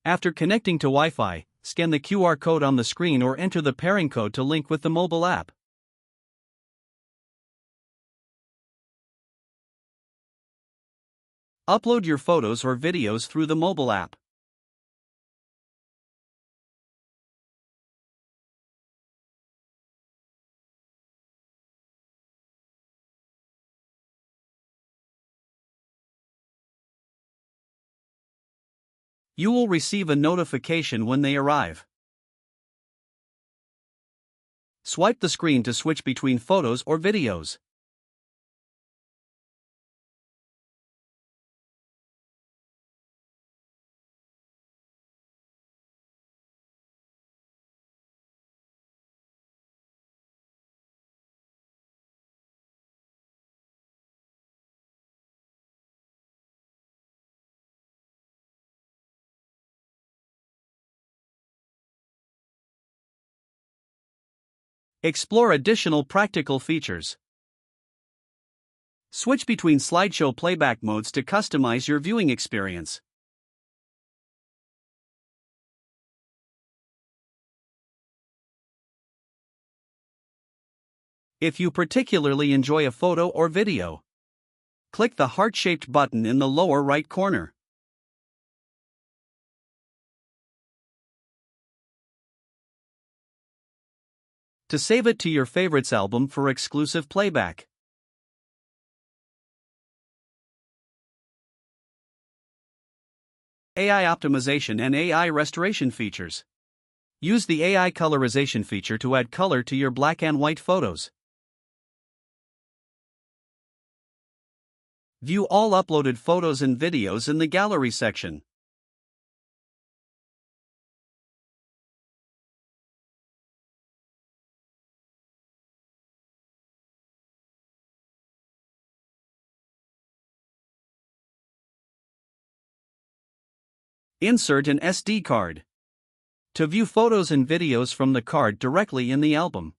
After connecting to Wi-Fi, scan the QR code on the screen or enter the pairing code to link with the mobile app. Upload your photos or videos through the mobile app. You will receive a notification when they arrive. Swipe the screen to switch between photos or videos. Explore additional practical features. Switch between slideshow playback modes to customize your viewing experience. If you particularly enjoy a photo or video, click the heart-shaped button in the lower right corner. To save it to your favorites album for exclusive playback. AI optimization and AI restoration features. Use the AI colorization feature to add color to your black and white photos. View all uploaded photos and videos in the gallery section. Insert an SD card. To view photos and videos from the card directly in the album.